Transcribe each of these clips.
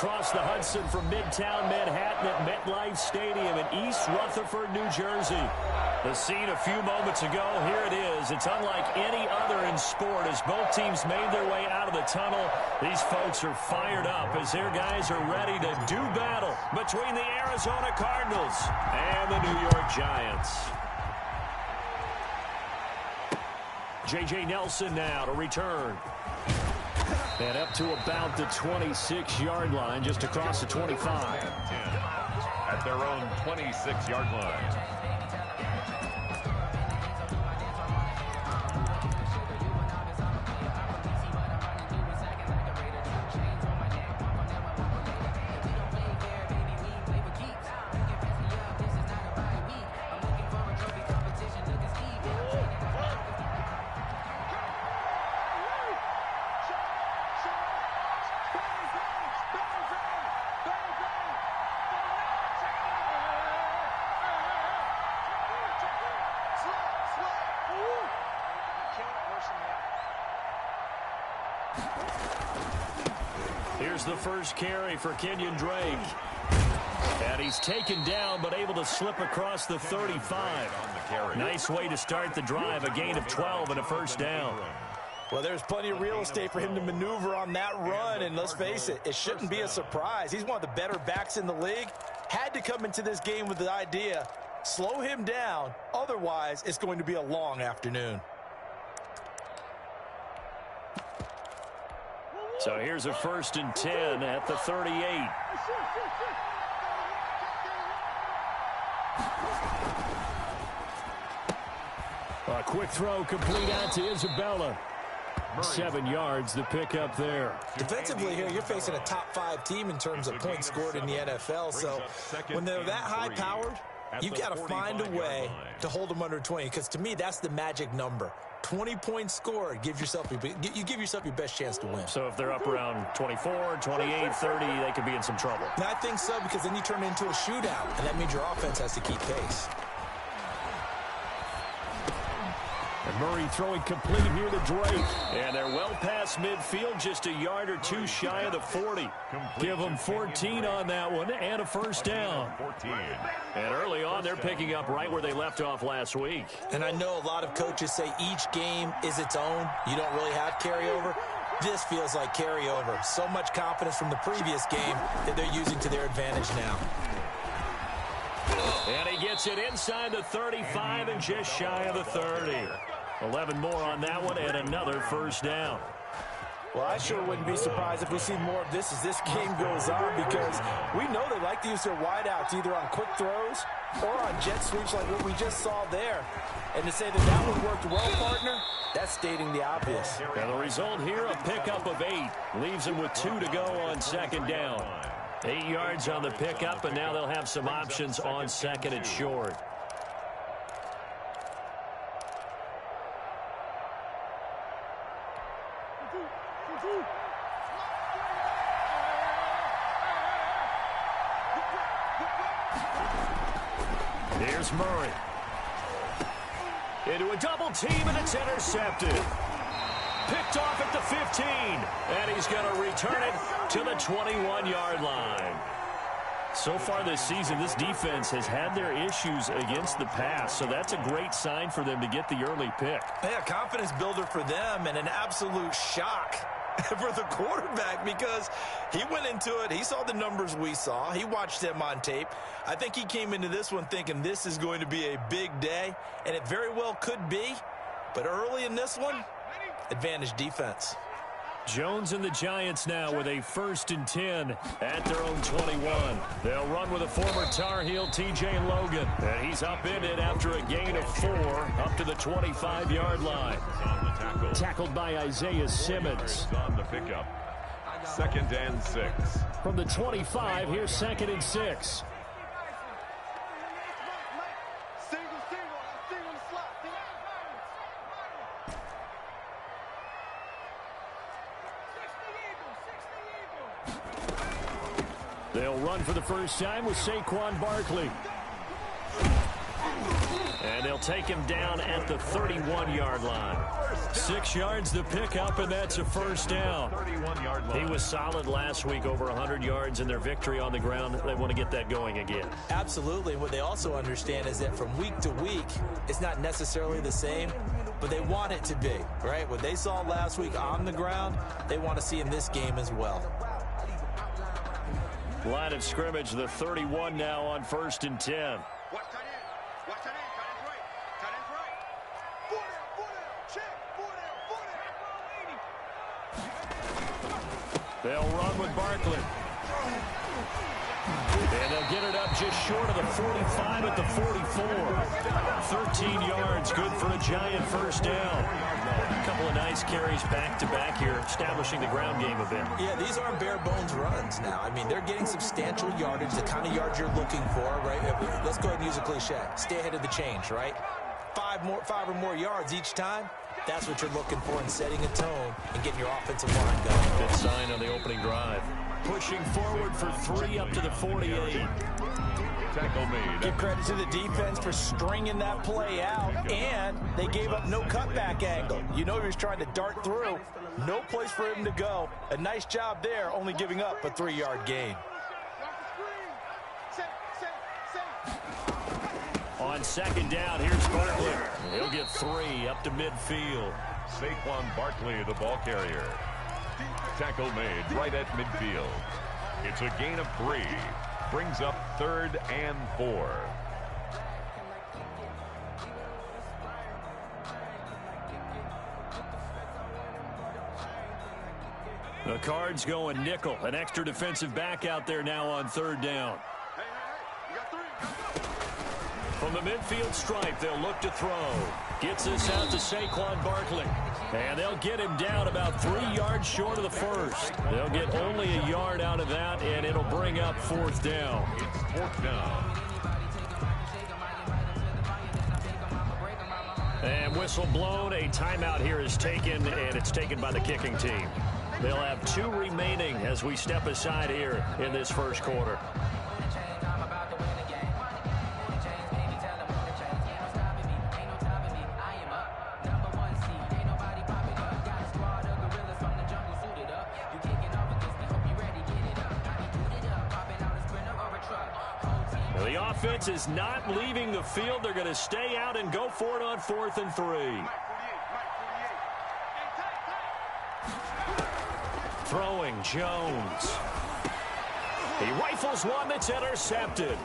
across the Hudson from Midtown Manhattan at MetLife Stadium in East Rutherford, New Jersey. The scene a few moments ago, here it is. It's unlike any other in sport as both teams made their way out of the tunnel. These folks are fired up as their guys are ready to do battle between the Arizona Cardinals and the New York Giants. J.J. Nelson now to return. And up to about the 26-yard line, just across the 25. At their own 26-yard line. Here's the first carry for Kenyon Drake. And he's taken down but able to slip across the 35. Nice way to start the drive, a gain of 12 and a first down. Well, there's plenty of real estate for him to maneuver on that run, and let's face it, it shouldn't be a surprise. He's one of the better backs in the league. Had to come into this game with the idea, slow him down, otherwise it's going to be a long afternoon. So here's a 1st and 10 at the 38. A quick throw complete out to Isabella. 7 yards the pick up there. Defensively here, you're facing a top 5 team in terms of points scored in the NFL. So when they're that high powered, you've got to find a way to hold them under 20. Because to me, that's the magic number. 20 points scored, you give yourself your best chance to win. So if they're up around 24, 28, 30, they could be in some trouble. And I think so, because then you turn it into a shootout, and that means your offense has to keep pace. And Murray throwing complete here to Drake. And they're well past midfield, just a yard or two shy of the 40. Give them 14 on that one and a first down. And early on, they're picking up right where they left off last week. And I know a lot of coaches say each game is its own. You don't really have carryover. This feels like carryover. So much confidence from the previous game that they're using to their advantage now. And he gets it inside the 35 and just shy of the 30. 11 more on that one and another first down. Well, I sure wouldn't be surprised if we see more of this as this game goes on, because we know they like to use their wideouts either on quick throws or on jet sweeps like what we just saw there. And to say that that one worked well, partner, that's stating the obvious. And the result here, a pickup of 8. Leaves them with 2 to go on 2nd down. 8 yards on the pickup, and now they'll have some options on 2nd and short. Here's Murray. Into a double team, and it's intercepted. Picked off at the 15, and he's going to return it to the 21-yard line. So far this season, this defense has had their issues against the pass, so that's a great sign for them to get the early pick. Yeah, confidence builder for them, and an absolute shock for the quarterback, because he went into it, he saw the numbers we saw, he watched them on tape. I think he came into this one thinking this is going to be a big day, and it very well could be, but early in this one, advantage defense. Jones and the Giants now with a 1st and 10 at their own 21. They'll run with a former Tar Heel, T.J. Logan. And he's upended after a gain of 4 up to the 25-yard line. Tackled by Isaiah Simmons. On the pickup. 2nd and 6. From the 25, here's 2nd and 6. They'll run for the first time with Saquon Barkley. And they'll take him down at the 31-yard line. 6 yards to pick up, and that's a first down. 31-yard line. He was solid last week, over 100 yards in their victory on the ground. They want to get that going again. Absolutely. What they also understand is that from week to week, it's not necessarily the same, but they want it to be, right? What they saw last week on the ground, they want to see in this game as well. Line of scrimmage, the 31 now on 1st and 10. They'll run with Barkley. And they'll get it up just short of the 45 at the 44. 13 yards, good for a giant first down. A couple of nice carries back-to-back here, establishing the ground game a bit. Yeah, these aren't bare-bones runs now. I mean, they're getting substantial yardage, the kind of yards you're looking for, right? Let's go ahead and use a cliche. Stay ahead of the change, right? 5 or more yards each time. That's what you're looking for in setting a tone and getting your offensive line going. Good sign on the opening drive. Pushing forward for 3 up to the 48. Tackle made. Give credit to the defense for stringing that play out, and they gave up no cutback angle. You know he was trying to dart through. No place for him to go. A nice job there, only giving up a 3-yard gain. On second down, here's Barkley. He'll get 3 up to midfield. Saquon Barkley, the ball carrier. Tackle made right at midfield. It's a gain of 3. Brings up 3rd and 4. The Cards going nickel. An extra defensive back out there now on 3rd down. From the midfield stripe, they'll look to throw. Gets this out to Saquon Barkley. And they'll get him down about 3 yards short of the first. They'll get only a yard out of that, and it'll bring up 4th down. It's 4th down. And whistle blown. A timeout here is taken, and it's taken by the kicking team. They'll have 2 remaining as we step aside here in this first quarter. The offense is not leaving the field. They're going to stay out and go for it on 4th and 3. Throwing Jones. He rifles one that's intercepted.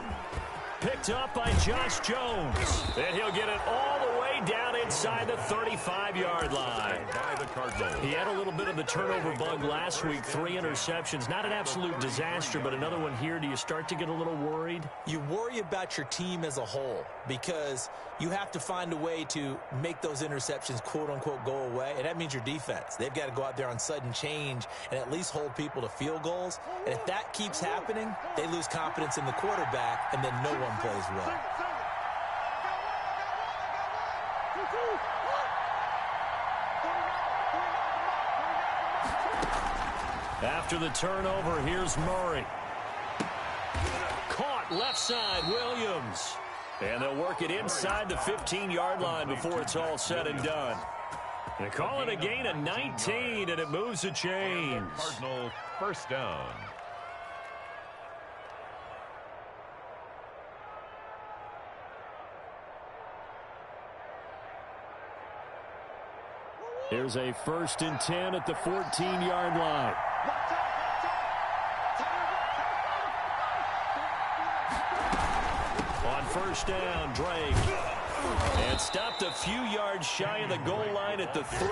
Picked up by Josh Jones. And he'll get it all the way down inside the 35-yard line. By the Cardinals. He had a little bit of the turnover bug last week. 3 interceptions. Not an absolute disaster, but another one here. Do you start to get a little worried? You worry about your team as a whole because you have to find a way to make those interceptions, quote-unquote, go away, and that means your defense. They've got to go out there on sudden change and at least hold people to field goals. And if that keeps happening, they lose confidence in the quarterback, and then no one plays well. After the turnover, here's Murray. Caught left side, Williams. And they'll work it inside the 15-yard line before it's all said and done. They call it a gain of 19, and it moves the chains. Cardinals first down. Here's a 1st and 10 at the 14-yard line. On 1st down, Drake. And stopped a few yards shy of the goal line at the 3.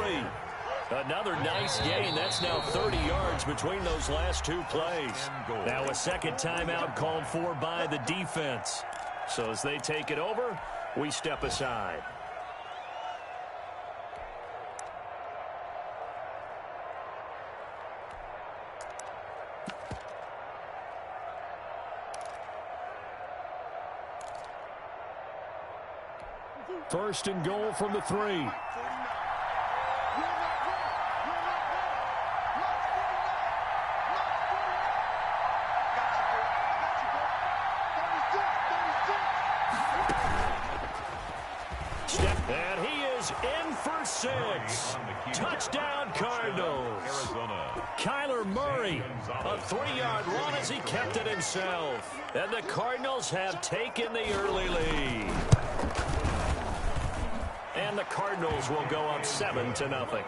Another nice gain. That's now 30 yards between those last 2 plays. Now a second timeout called for by the defense. So as they take it over, we step aside. First and goal from the 3. And he is in for 6. Touchdown, Cardinals. Arizona. Kyler Murray, a 3-yard run as he kept it himself. And the Cardinals have taken the early lead. And the Cardinals will go up 7-0.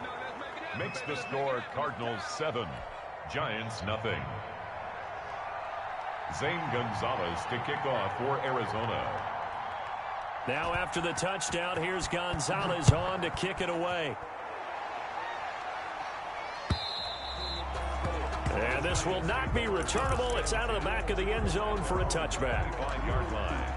Makes the score Cardinals 7, Giants nothing. Zane Gonzalez to kick off for Arizona. Now after the touchdown, here's Gonzalez on to kick it away. And this will not be returnable. It's out of the back of the end zone for a touchback. 5-yard line.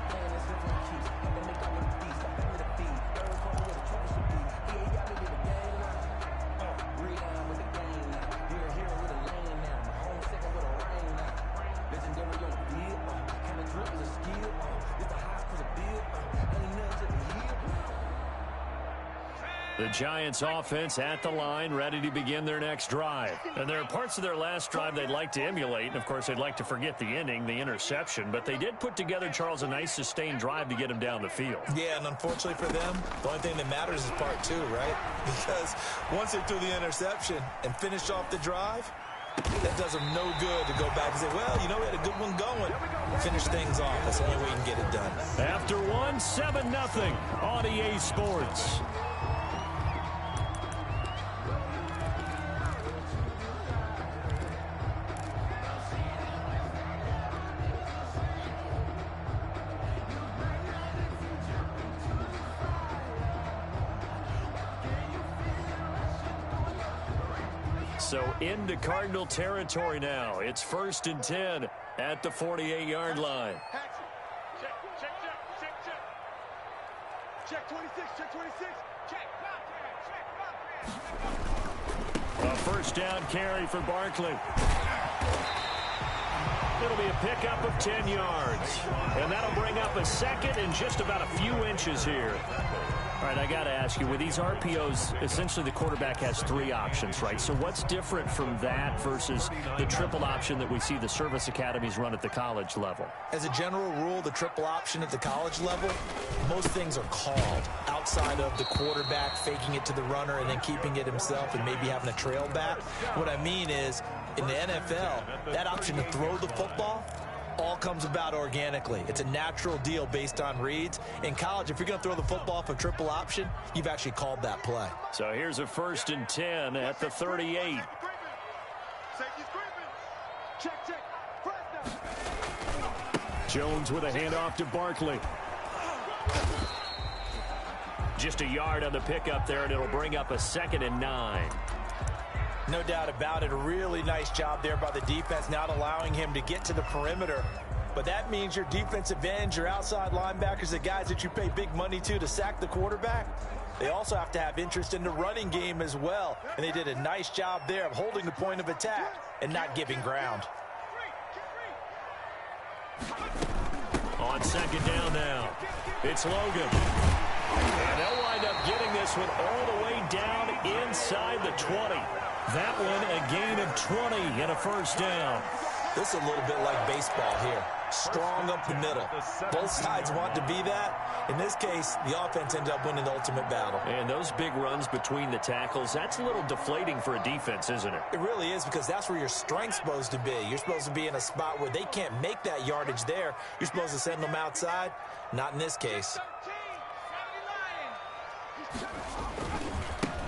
The Giants offense at the line, ready to begin their next drive. And there are parts of their last drive they'd like to emulate. And, of course, they'd like to forget the ending, the interception. But they did put together, Charles, a nice sustained drive to get him down the field. Yeah, and unfortunately for them, the only thing that matters is part 2, right? Because once they threw the interception and finished off the drive, that does them no good to go back and say, well, you know, we had a good one going. Finish things off. That's the only way you can get it done. After 7-0 on EA Sports. So into Cardinal territory now. It's 1st and 10 at the 48-yard line. Check 26, check 26, check. A first down carry for Barkley. It'll be a pickup of 10 yards. And that'll bring up a second and just about a few inches here. All right, I got to ask you, with these RPOs, essentially the quarterback has 3 options, right? So what's different from that versus the triple option that we see the service academies run at the college level? As a general rule, the triple option at the college level, most things are called outside of the quarterback faking it to the runner and then keeping it himself and maybe having a trail back. What I mean is, in the NFL, that option to throw the football all comes about organically. It's a natural deal based on reads. In college, if you're going to throw the football for triple option, you've actually called that play. So here's a 1st and 10 at the 38. Jones with a handoff to Barkley. Just a yard on the pickup there, and it'll bring up a 2nd and 9. No doubt about it. A really nice job there by the defense, not allowing him to get to the perimeter. But that means your defensive ends, your outside linebackers, the guys that you pay big money to sack the quarterback, they also have to have interest in the running game as well. And they did a nice job there of holding the point of attack and not giving ground. On 2nd down now, it's Logan. And they'll wind up getting this one all the way down inside the 20. That one a gain of 20 and a first down. This is a little bit like baseball here. Strong up the middle. Both sides want to be that. In this case, the offense ended up winning the ultimate battle. And those big runs between the tackles, that's a little deflating for a defense, isn't it? It really is, because that's where your strength's supposed to be. You're supposed to be in a spot where they can't make that yardage there. You're supposed to send them outside. Not in this case.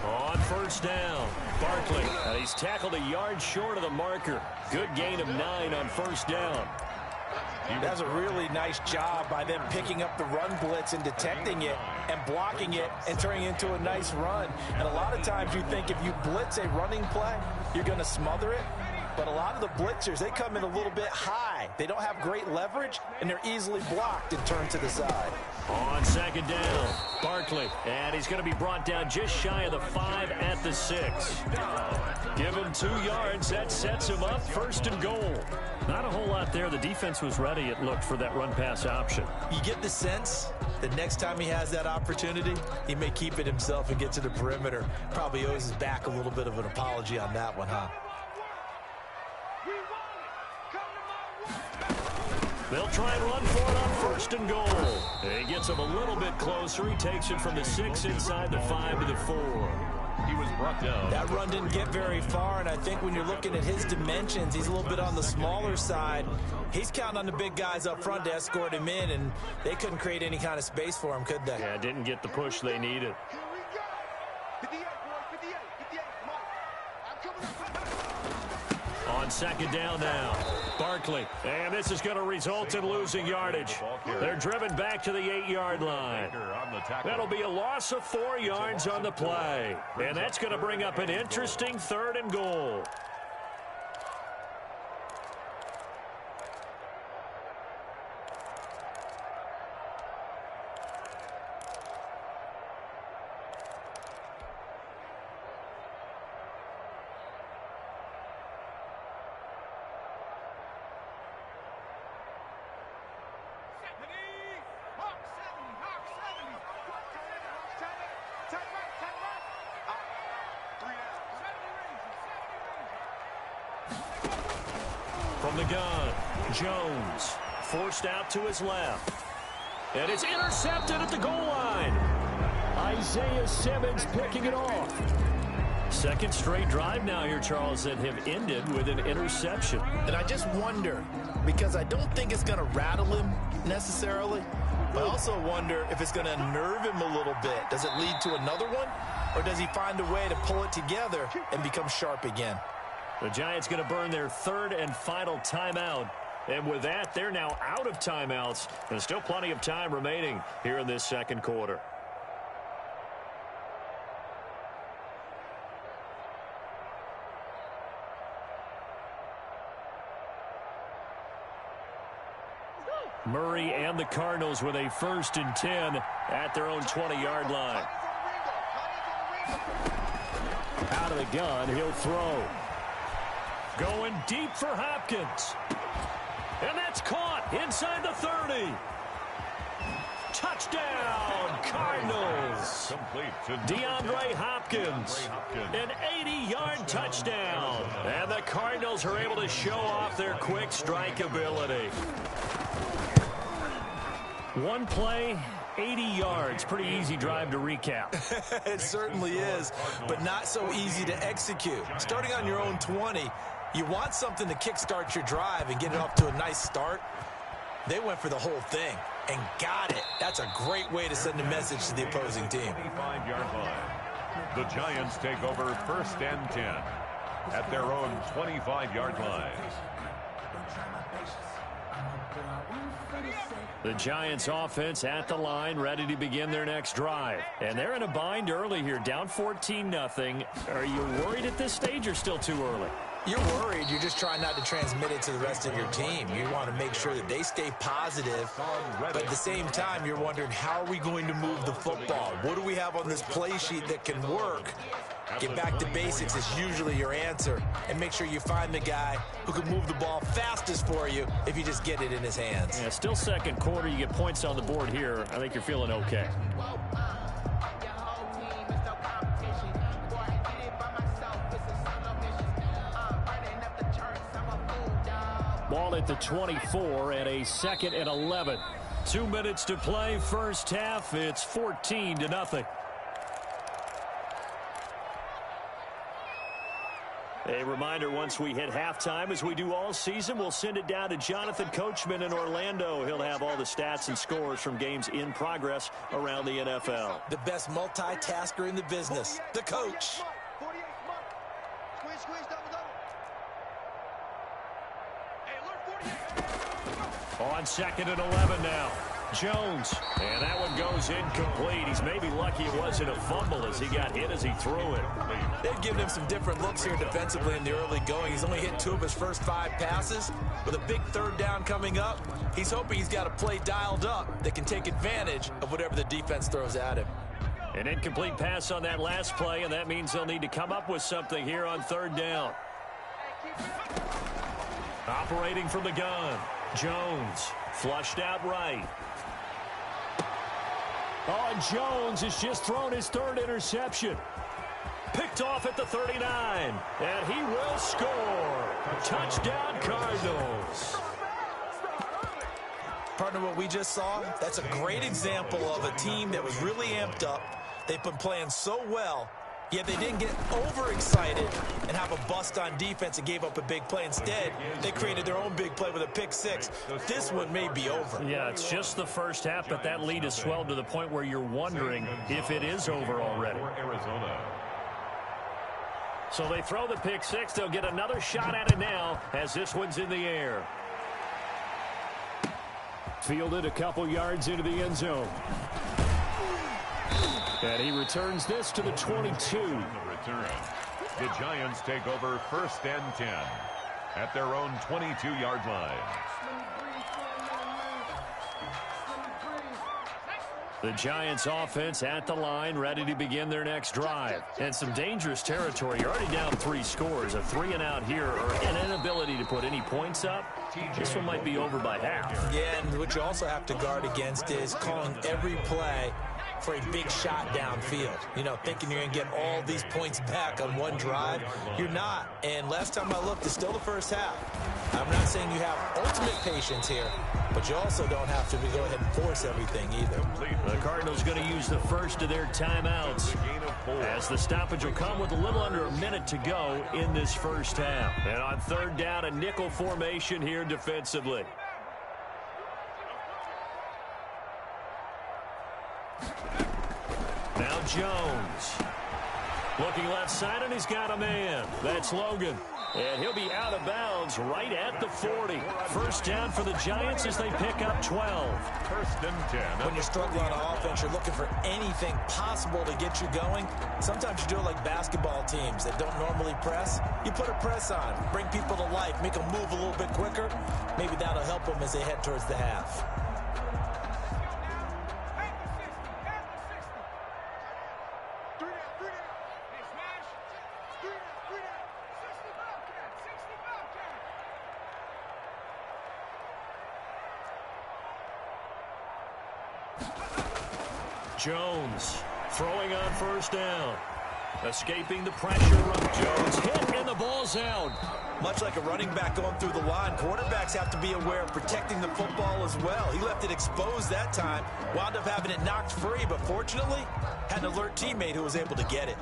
On 1st down, Barkley. And he's tackled a yard short of the marker. Good gain of 9 on 1st down. That's a really nice job by them picking up the run blitz and detecting it and blocking it and turning it into a nice run. And a lot of times you think if you blitz a running play, you're going to smother it. But a lot of the blitzers, they come in a little bit high. They don't have great leverage, and they're easily blocked and turned to the side. On 2nd down, Barkley. And he's going to be brought down just shy of the 5 at the 6. Give him 2 yards. That sets him up 1st and goal. Not a whole lot there. The defense was ready, it looked, for that run-pass option. You get the sense that next time he has that opportunity, he may keep it himself and get to the perimeter. Probably owes his back a little bit of an apology on that one, huh? They'll try and run for it on first and goal. He gets him a little bit closer. He takes it from the 6 inside the 5 to the 4. He was brought down. That run didn't get very far, and I think when you're looking at his dimensions, he's a little bit on the smaller side. He's counting on the big guys up front to escort him in, and they couldn't create any kind of space for him, could they? Yeah, didn't get the push they needed. Here we go. 58, boys. 58. 58. Come on. I'm coming up. On second down now, Barkley. And this is going to result in losing yardage. They're driven back to the 8-yard line. That'll be a loss of 4 yards on the play. And that's going to bring up an interesting 3rd and goal. From the gun, Jones forced out to his left. And it's intercepted at the goal line. Isaiah Simmons picking it off. Second straight drive now here, Charles, that have ended with an interception. And I just wonder, because I don't think it's going to rattle him necessarily, but I also wonder if it's going to unnerve him a little bit. Does it lead to another one, or does he find a way to pull it together and become sharp again? The Giants going to burn their 3rd and final timeout. And with that, they're now out of timeouts. There's still plenty of time remaining here in this second quarter. Murray and the Cardinals with a 1st and 10 at their own 20-yard line. Out of the gun, he'll throw. Going deep for Hopkins. And that's caught inside the 30. Touchdown, Cardinals. DeAndre Hopkins. An 80-yard touchdown. And the Cardinals are able to show off their quick strike ability. One play, 80 yards. Pretty easy drive to recap. It certainly is, but not so easy to execute. Starting on your own 20, you want something to kickstart your drive and get it off to a nice start. They went for the whole thing and got it. That's a great way to send a message to the opposing team. 25-yard line. The Giants take over 1st and 10 at their own 25-yard line. The Giants offense at the line, ready to begin their next drive. And they're in a bind early here, down 14-0. Are you worried at this stage or still too early? You're worried. You're just trying not to transmit it to the rest of your team. You want to make sure that they stay positive, but at the same time, you're wondering, how are we going to move the football? What do we have on this play sheet that can work? Get back to basics is usually your answer, and make sure you find the guy who can move the ball fastest for you if you just get it in his hands. Yeah, still second quarter. You get points on the board here. I think you're feeling okay. Ball at the 24 and a 2nd and 11. 2 minutes to play, first half. It's 14-0. A reminder, once we hit halftime, as we do all season, we'll send it down to Jonathan Coachman in Orlando. He'll have all the stats and scores from games in progress around the NFL. The best multitasker in the business, the coach. 48, squeeze, double. Hey, alert, 48. On 2nd and 11 now. Jones, and that one goes incomplete. He's maybe lucky it wasn't a fumble as he got hit as he threw it. They've given him some different looks here defensively in the early going. He's only hit 2 of his first 5 passes. With a big 3rd down coming up, he's hoping he's got a play dialed up that can take advantage of whatever the defense throws at him. An incomplete pass on that last play, and that means they'll need to come up with something here on 3rd down. Operating from the gun, Jones flushed out right. Oh, and Jones has just thrown his 3rd interception. Picked off at the 39, and he will score. Touchdown, Cardinals. Partner, what we just saw, that's a great example of a team that was really amped up. They've been playing so well, yet they didn't get overexcited and have a bust on defense and gave up a big play. Instead, they created their own big play with a pick six. This one may be over. Yeah, it's just the first half, but that lead has swelled to the point where you're wondering if it is over already. So they throw the pick six. They'll get another shot at it now as this one's in the air. Fielded a couple yards into the end zone. And he returns this to the 22. The Giants take over 1st and 10 at their own 22-yard line. The Giants offense at the line, ready to begin their next drive. And some dangerous territory. You're already down 3 scores. A 3-and-out here or an inability to put any points up. This one might be over by half. Yeah, and what you also have to guard against is calling every play for a big shot downfield. You know, thinking you're going to get all these points back on one drive. You're not. And last time I looked, it's still the first half. I'm not saying you have ultimate patience here, but you also don't have to go ahead and force everything either. The Cardinals going to use the first of their timeouts as the stoppage will come with a little under a minute to go in this first half. And on 3rd down, a nickel formation here defensively. Now Jones. Looking left side, and he's got a man. That's Logan. And he'll be out of bounds right at the 40. First down for the Giants as they pick up 12. 1st and 10. When you're struggling on offense, you're looking for anything possible to get you going. Sometimes you do it like basketball teams that don't normally press. You put a press on, bring people to life, make them move a little bit quicker. Maybe that'll help them as they head towards the half. Jones throwing on 1st down. Escaping the pressure of Jones. Hit, and the ball's out. Much like a running back going through the line, quarterbacks have to be aware of protecting the football as well. He left it exposed that time, wound up having it knocked free, but fortunately, had an alert teammate who was able to get it.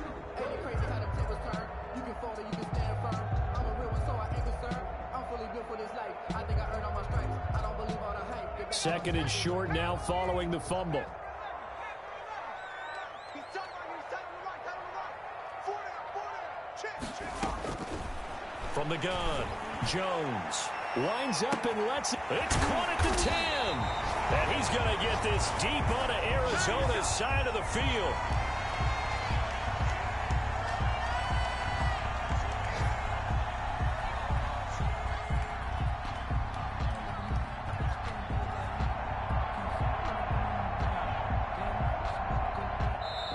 Second and short now following the fumble. From the gun, Jones lines up and lets it. It's caught at the 10. And he's going to get this deep onto Arizona's side of the field.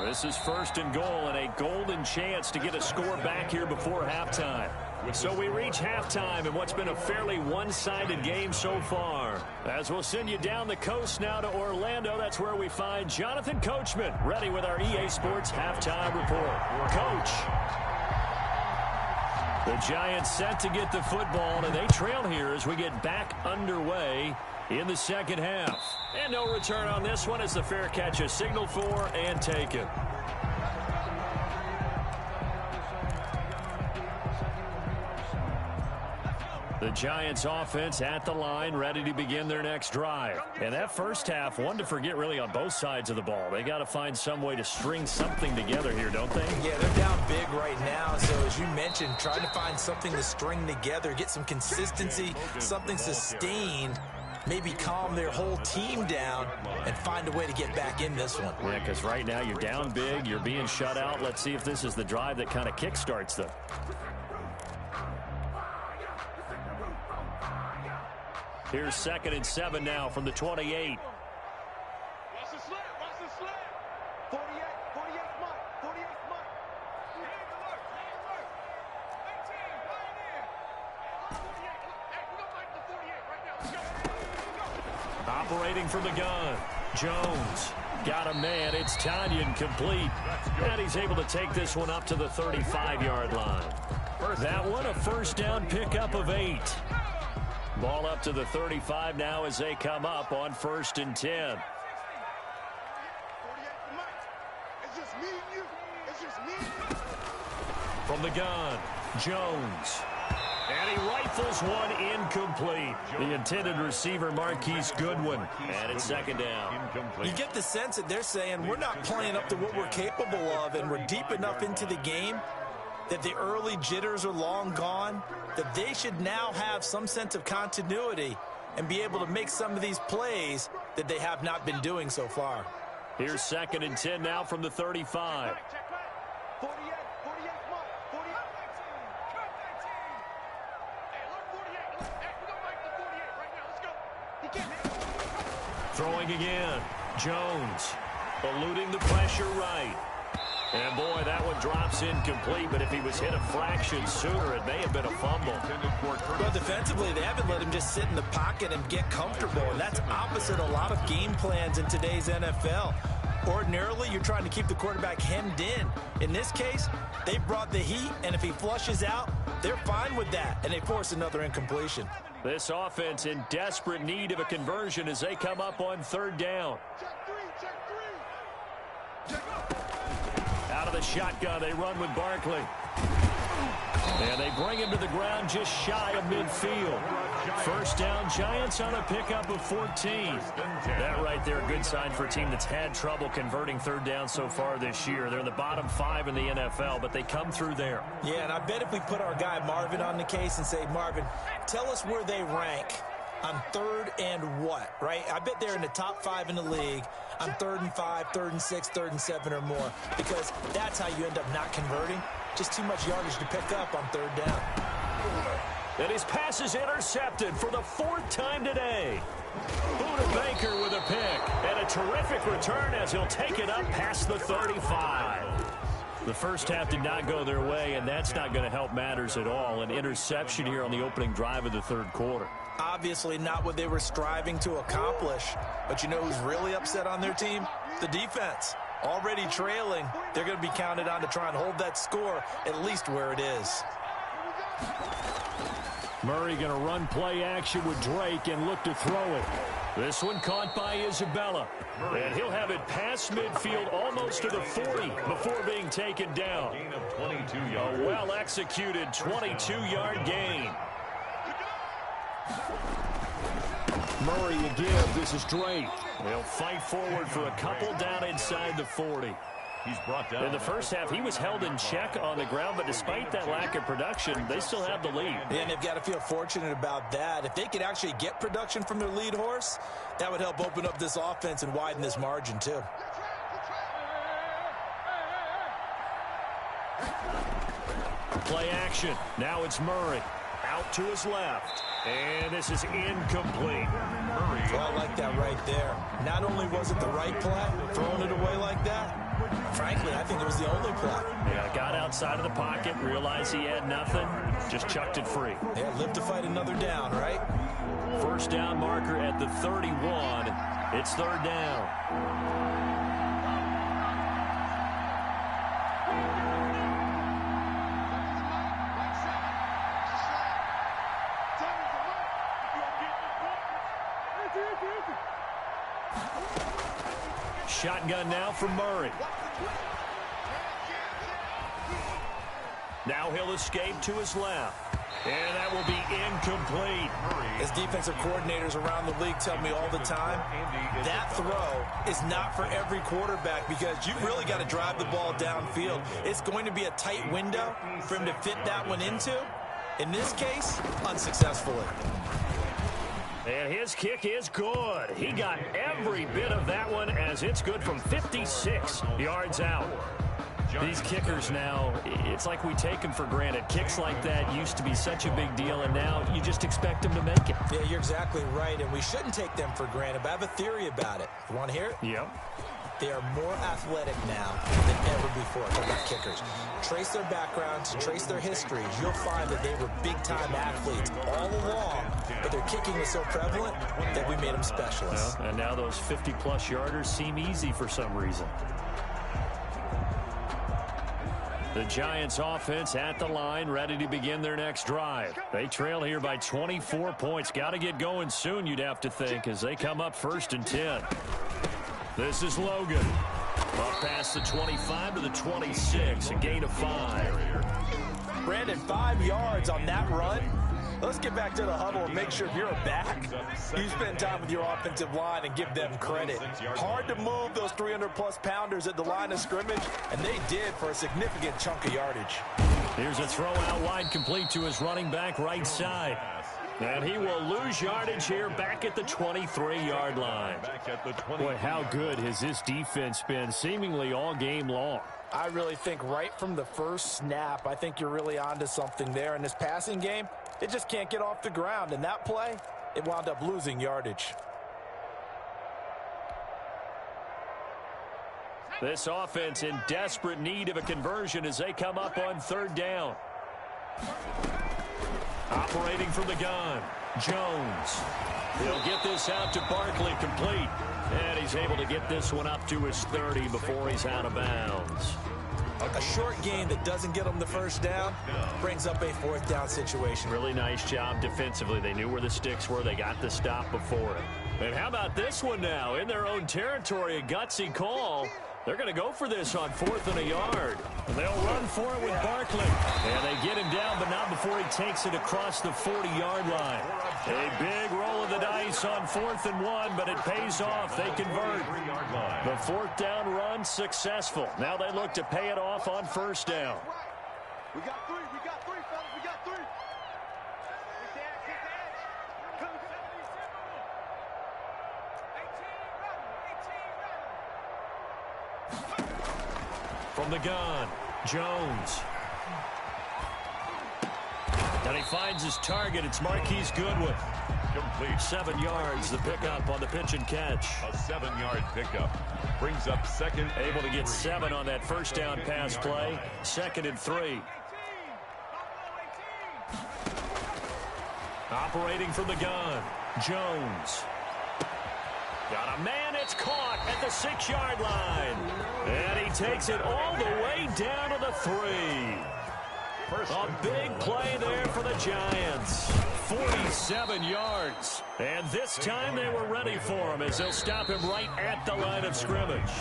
This is 1st and goal and a golden chance to get a score back here before halftime. So we reach halftime in what's been a fairly one-sided game so far. As we'll send you down the coast now to Orlando, that's where we find Jonathan Coachman ready with our EA Sports halftime report. Coach. The Giants set to get the football, and they trail here as we get back underway in the second half. And no return on this one as the fair catch is signaled for and taken. The Giants offense at the line, ready to begin their next drive. And that first half, one to forget really on both sides of the ball. They got to find some way to string something together here, don't they? Yeah, they're down big right now. So as you mentioned, trying to find something to string together, get some consistency, something sustained, maybe calm their whole team down and find a way to get back in this one. Yeah, because right now you're down big, you're being shut out. Let's see if this is the drive that kind of kickstarts them. Here's 2nd and 7 now from the 28. Watch the slip. Watch the slip. 48 Mike. 48 Mike. Hand work. 18, right in. 48. Hey, we don't like the 48 right now. Let's go. Operating from the gun. Jones got a man. It's Tanyan complete. And he's able to take this one up to the 35-yard line. That one a first down pickup of 8. Ball up to the 35 now as they come up on 1st and 10. 48 to Mike. It's just me and you. It's just me and you. From the gun, Jones. And he rifles one incomplete. The intended receiver, Marquise Goodwin. And it's 2nd down. You get the sense that they're saying we're not playing up to what we're capable of, and we're deep enough into the game that the early jitters are long gone, that they should now have some sense of continuity and be able to make some of these plays that they have not been doing so far. Here's 2nd and 10 now from the 35. 48, 48, Mike. 48. Cut 19. Hey, look, 48. Look, hey, we don't like the 48 right now. Let's go. He can't. Throwing again. Jones eluding the pressure right. And, boy, that one drops incomplete, but if he was hit a fraction sooner, it may have been a fumble. Well, defensively, they haven't let him just sit in the pocket and get comfortable, and that's opposite a lot of game plans in today's NFL. Ordinarily, you're trying to keep the quarterback hemmed in. In this case, they brought the heat, and if he flushes out, they're fine with that, and they force another incompletion. This offense in desperate need of a conversion as they come up on 3rd down. Check 3, check 3. Check up. Out of the shotgun, they run with Barkley. And they bring him to the ground just shy of midfield. 1st down, Giants on a pickup of 14. That right there, a good sign for a team that's had trouble converting 3rd down so far this year. They're in the bottom 5 in the NFL, but they come through there. Yeah, and I bet if we put our guy Marvin on the case and say, Marvin, tell us where they rank on 3rd and what, right? I bet they're in the top 5 in the league on 3rd and 5, 3rd and 6, 3rd and 7 or more, because that's how you end up not converting. Just too much yardage to pick up on 3rd down. And his pass is intercepted for the 4th time today. Buda Baker with a pick, and a terrific return as he'll take it up past the 35. The first half did not go their way, and that's not going to help matters at all. An interception here on the opening drive of the 3rd quarter. Obviously not what they were striving to accomplish, but you know who's really upset on their team? The defense. Already trailing, they're going to be counted on to try and hold that score at least where it is. Murray going to run play action with Drake and look to throw it. This one caught by Isabella. And he'll have it past midfield almost to the 40 before being taken down. A well-executed 22-yard gain. Murray again. This is Drake. They'll fight forward for a couple down inside the 40. He's brought down. In the first half, he was held in check on the ground, but despite that lack of production, they still have the lead. And they've got to feel fortunate about that. If they could actually get production from their lead horse, that would help open up this offense and widen this margin, too. Play action. Now it's Murray. Out to his left. And this is incomplete. Well, I like that right there. Not only was it the right play, throwing it away like that, frankly, I think it was the only play. Yeah, got outside of the pocket, realized he had nothing, just chucked it free. Yeah, live to fight another down, right? 1st down marker at the 31. It's 3rd down. Shotgun now from Murray. Now he'll escape to his left. And that will be incomplete. As defensive coordinators around the league tell me all the time, that throw is not for every quarterback because you've really got to drive the ball downfield. It's going to be a tight window for him to fit that one into. In this case, unsuccessfully. And his kick is good. He got every bit of that one as it's good from 56 yards out. These kickers now, it's like we take them for granted. Kicks like that used to be such a big deal, and now you just expect them to make it. Yeah, you're exactly right, and we shouldn't take them for granted, but I have a theory about it. You want to hear it? Yep. They are more athletic now than ever before. Talking about kickers. Trace their backgrounds, trace their histories. You'll find that they were big-time athletes all along, but their kicking was so prevalent that we made them specialists. And now those 50-plus yarders seem easy for some reason. The Giants offense at the line, ready to begin their next drive. They trail here by 24 points. Got to get going soon, you'd have to think, as they come up 1st and 10. This is Logan. Up past the 25 to the 26, a gain of 5. Brandon, 5 yards on that run. Let's get back to the huddle and make sure if you're a back, you spend time with your offensive line and give them credit. Hard to move those 300-plus pounders at the line of scrimmage, and they did for a significant chunk of yardage. Here's a throw out wide, complete to his running back right side. And he will lose yardage here back at the 23-yard line. Boy, how good has this defense been seemingly all game long? I really think right from the first snap, I think you're really onto something there. In this passing game, it just can't get off the ground. And that play, it wound up losing yardage. This offense in desperate need of a conversion as they come up on 3rd down. Operating from the gun, Jones. He'll get this out to Barkley, complete. And he's able to get this one up to his 30 before he's out of bounds. A short gain that doesn't get them the 1st down brings up a 4th down situation. Really nice job defensively. They knew where the sticks were. They got the stop before it. And how about this one now? In their own territory, a gutsy call. They're going to go for this on 4th and a yard. And they'll run for it with Barkley. And they get him down, but not before he takes it across the 40-yard line. A big roll of the dice on 4th and 1, but it pays off. They convert. The 4th down run successful. Now they look to pay it off on 1st down. We got 3, fellas, we got 3. Hit the edge. Come 77. 18 running. From the gun, Jones. And he finds his target. It's Marquise Goodwin. Complete. 7 yards, the pickup on the pitch and catch. A 7-yard pickup. Brings up 2nd. Able to get 7 on that 1st down pass play. 2nd and 3. Operating from the gun, Jones. Got a man, it's caught at the 6-yard line. And he takes it all the way down to the 3. A big play there for the Giants. 47 yards. And this time they were ready for him as they'll stop him right at the line of scrimmage.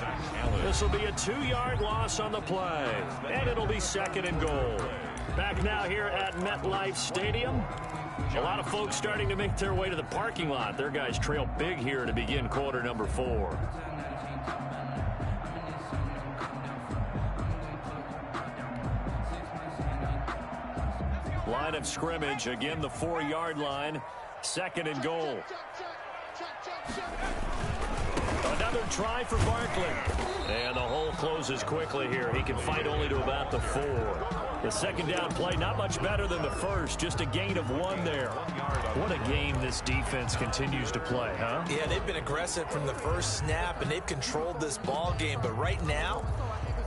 This will be a 2-yard loss on the play. And it'll be 2nd and goal. Back now here at MetLife Stadium. A lot of folks starting to make their way to the parking lot. Their guys trail big here to begin quarter number 4. Line of scrimmage, again the 4-yard line, 2nd and goal. Another try for Barkley. And the hole closes quickly here. He can fight only to about the 4. The 2nd down play, not much better than the first, just a gain of 1 there. What a game this defense continues to play, huh? Yeah, they've been aggressive from the first snap, and they've controlled this ball game. But right now,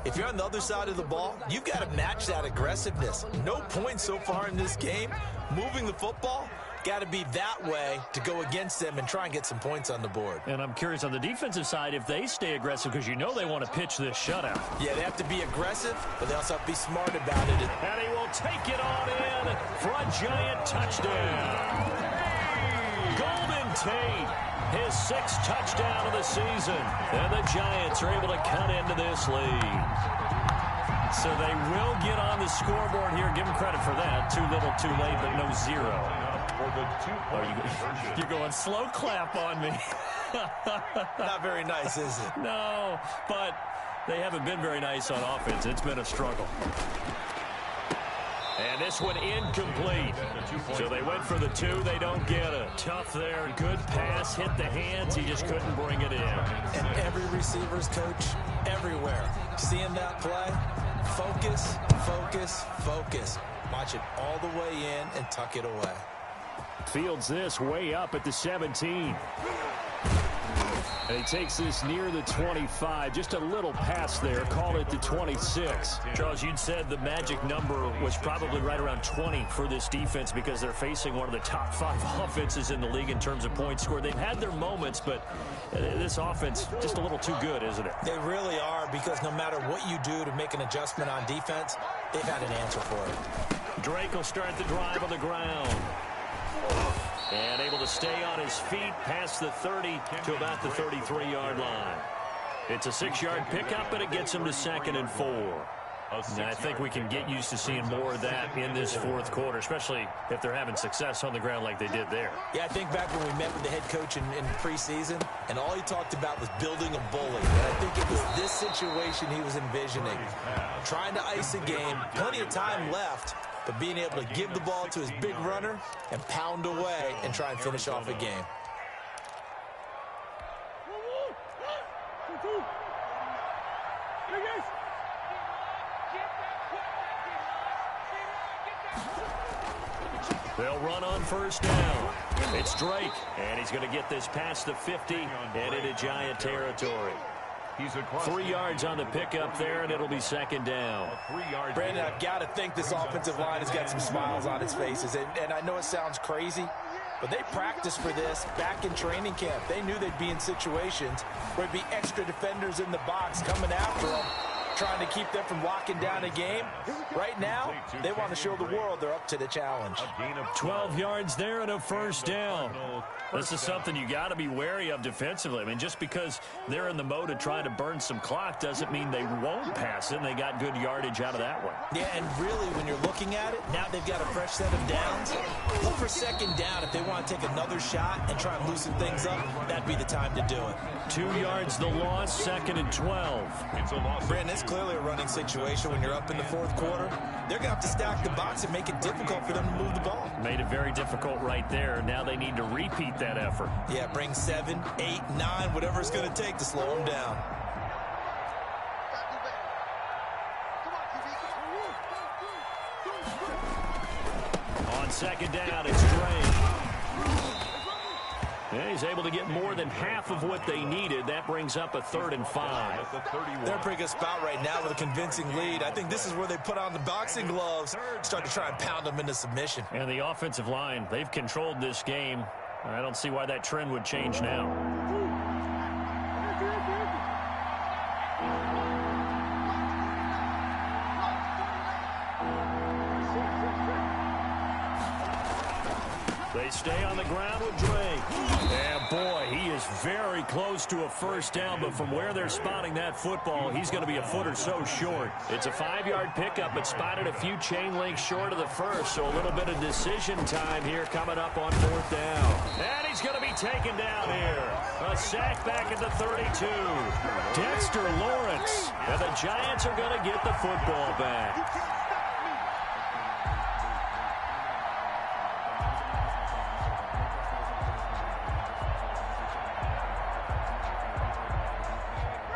if you're on the other side of the ball, you've got to match that aggressiveness. No points so far in this game. Moving the football, got to be that way to go against them and try and get some points on the board. And I'm curious on the defensive side if they stay aggressive, because you know they want to pitch this shutout. Yeah, they have to be aggressive, but they also have to be smart about it. And he will take it on in for a Giant touchdown. Golden Tate, his 6th touchdown of the season. And the Giants are able to cut into this lead. So they will get on the scoreboard here. Give them credit for that. Too little, too late, but no 0. You're going slow clap on me. Not very nice, is it? No, but they haven't been very nice on offense. It's been a struggle. And this one incomplete. So they went for the 2. They don't get it. Tough there. Good pass. Hit the hands. He just couldn't bring it in. And every receiver's coach, everywhere, seeing that play, focus, focus, focus. Watch it all the way in and tuck it away. Fields this way up at the 17. And he takes this near the 25. Just a little pass there. Call it the 26. Charles, you'd said the magic number was probably right around 20 for this defense because they're facing one of the top 5 offenses in the league in terms of points scored. They've had their moments, but this offense just a little too good, isn't it? They really are, because no matter what you do to make an adjustment on defense, they've had an answer for it. Drake will start the drive on the ground. And able to stay on his feet past the 30 to about the 33-yard line. It's a 6-yard pickup, and it gets him to 2nd and 4. And I think we can get used to seeing more of that in this fourth quarter, especially if they're having success on the ground like they did there. Yeah, I think back when we met with the head coach in preseason, and all he talked about was building a bully. And I think it was this situation he was envisioning. Trying to ice a game, plenty of time left, but being able to give the ball to his big runner and pound away and try and finish off a game. They'll run on first down. It's Drake, and he's going to get this past the 50 and into Giant territory. 3 yards on the pickup there, and it'll be 2nd down. Brandon, I've got to think this offensive line has got some smiles on its faces. And I know it sounds crazy, but they practiced for this back in training camp. They knew they'd be in situations where there'd be extra defenders in the box coming after them, trying to keep them from locking down a game. Right now, they want to show the world they're up to the challenge. 12 yards there and a first down. This is something you got to be wary of defensively. I mean, just because they're in the mode of trying to burn some clock doesn't mean they won't pass it, and they got good yardage out of that one. Yeah, and really, when you're looking at it, now they've got a fresh set of downs. Look for 2nd down. If they want to take another shot and try and loosen things up, that'd be the time to do it. 2 yards the loss, 2nd and 12. It's a loss. Brandon, it's clearly a running situation when you're up in the fourth quarter. They're going to have to stack the box and make it difficult for them to move the ball. Made it very difficult right there. Now they need to repeat that effort. Yeah, bring 7, 8, 9, whatever it's going to take to slow them down. On 2nd down, it's Drake. And he's able to get more than half of what they needed. That brings up a 3rd and 5. They're in a pretty good spot right now with a convincing lead. I think this is where they put on the boxing gloves, start to try and pound them into submission. And the offensive line, they've controlled this game. I don't see why that trend would change now. They stay on the ground with Drake. And boy, he is very close to a first down, but from where they're spotting that football, he's going to be a foot or so short. It's a 5-yard pickup, but spotted a few chain links short of the first, so a little bit of decision time here coming up on 4th down. And he's going to be taken down here. A sack back at the 32. Dexter Lawrence. And the Giants are going to get the football back.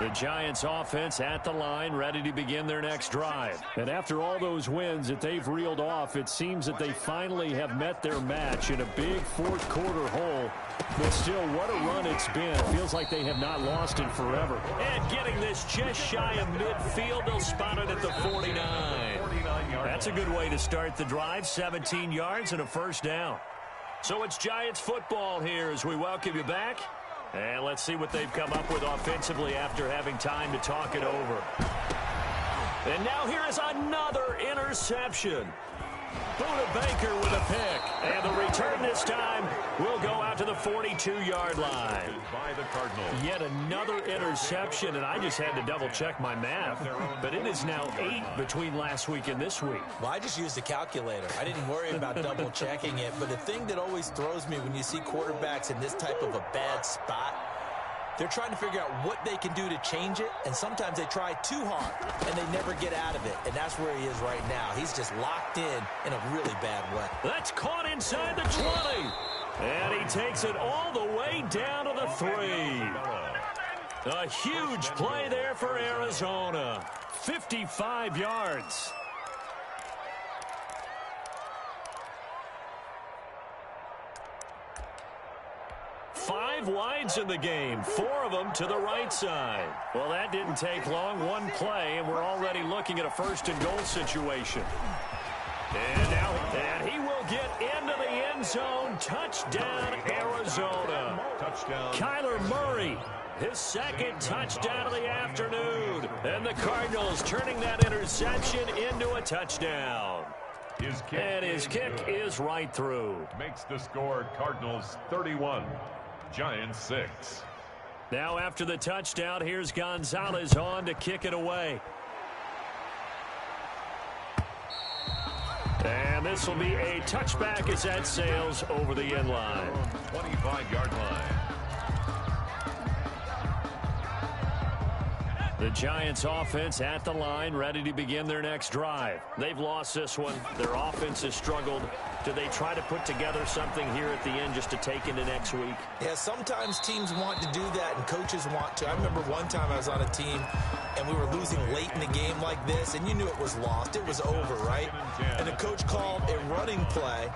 The Giants offense at the line, ready to begin their next drive. And after all those wins that they've reeled off, it seems that they finally have met their match in a big fourth quarter hole. But still, what a run it's been. It feels like they have not lost in forever. And getting this just shy of midfield, they'll spot it at the 49. That's a good way to start the drive. 17 yards and a first down. So it's Giants football here as we welcome you back. And let's see what they've come up with offensively after having time to talk it over. And now here is another interception. Buda Baker with a pick. And the return this time will go out to the 42-yard line. By the Cardinals. Yet another interception, and I just had to double-check my math. But it is now 8 between last week and this week. Well, I just used a calculator. I didn't worry about double-checking it. But the thing that always throws me when you see quarterbacks in this type of a bad spot, they're trying to figure out what they can do to change it, and sometimes they try too hard, and they never get out of it, and that's where he is right now. He's just locked in a really bad way. That's caught inside the 20, and he takes it all the way down to the 3. A huge play there for Arizona. 55 yards. 5 wides in the game, 4 of them to the right side. Well, that didn't take long. One play, and we're already looking at a first-and-goal situation. And he will get into the end zone. Touchdown, Arizona. Touchdown. Kyler Murray, his second touchdown of the afternoon. And the Cardinals turning that interception into a touchdown. His kick is right through. Makes the score Cardinals 31, Giants 6. Now after the touchdown, here's Gonzalez on to kick it away. And this will be a touchback as that sails over the end line. 25-yard line. The Giants offense at the line, ready to begin their next drive. They've lost this one. Their offense has struggled. Do they try to put together something here at the end just to take into next week? Yeah, sometimes teams want to do that and coaches want to. I remember one time I was on a team and we were losing late in the game like this, and you knew it was lost. It was over, right? And the coach called a running play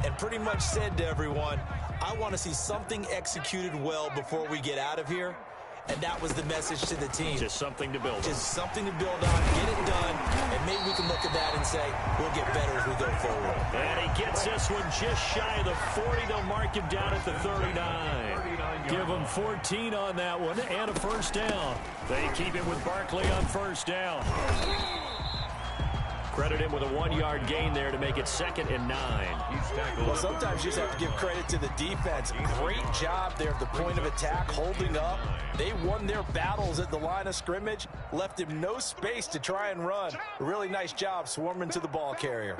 and pretty much said to everyone, I want to see something executed well before we get out of here. And that was the message to the team. Just something to build on. Just something to build on, get it done, and maybe we can look at that and say, we'll get better as we go forward. And he gets this one just shy of the 40. They'll mark him down at the 39. Give him 14 on that one and a first down. They keep him with Barkley on first down. Credit him with a 1-yard gain there to make it 2nd and 9. Well, sometimes you just have to give credit to the defense. Great job there at the point of attack, holding up. They won their battles at the line of scrimmage, left him no space to try and run. A really nice job swarming to the ball carrier.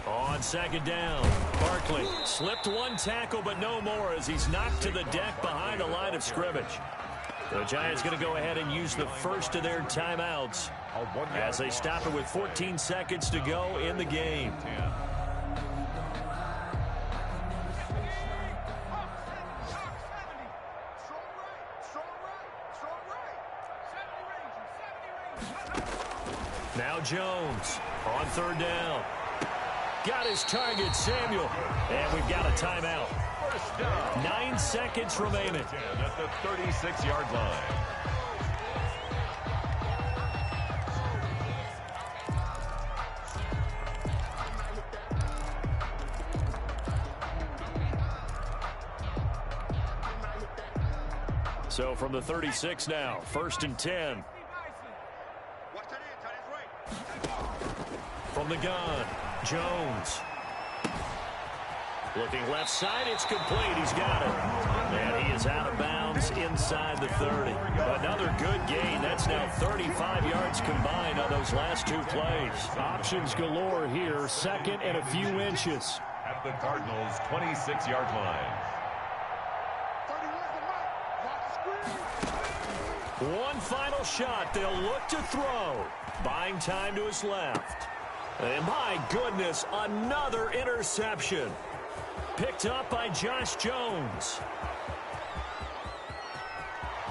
On 2nd down, Barkley slipped one tackle, but no more as he's knocked to the deck behind the line of scrimmage. The Giants going to go ahead and use the first of their timeouts as they stop it with 14 seconds to go in the game. Now Jones on 3rd down. Got his target, Samuel. And we've got a timeout. 9 seconds remaining. At the 36-yard line. So from the 36 now, 1st and 10. From the gun, Jones. Looking left side, it's complete. He's got it. And he is out of bounds inside the 30. Another good gain. That's now 35 yards combined on those last 2 plays. Options galore here. 2nd and a few inches. At the Cardinals' 26-yard line. One final shot. They'll look to throw. Buying time to his left. And my goodness, another interception. Picked up by Josh Jones.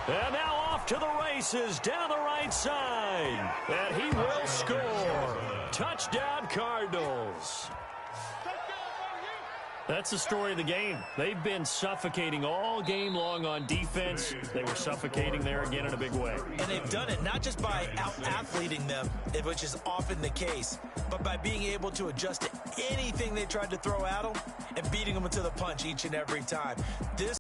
And now off to the races down the right side. And he will score. Touchdown, Cardinals. That's the story of the game. They've been suffocating all game long on defense. They were suffocating there again in a big way. And they've done it not just by out-athleting them, which is often the case, but by being able to adjust to anything they tried to throw at them and beating them to the punch each and every time. This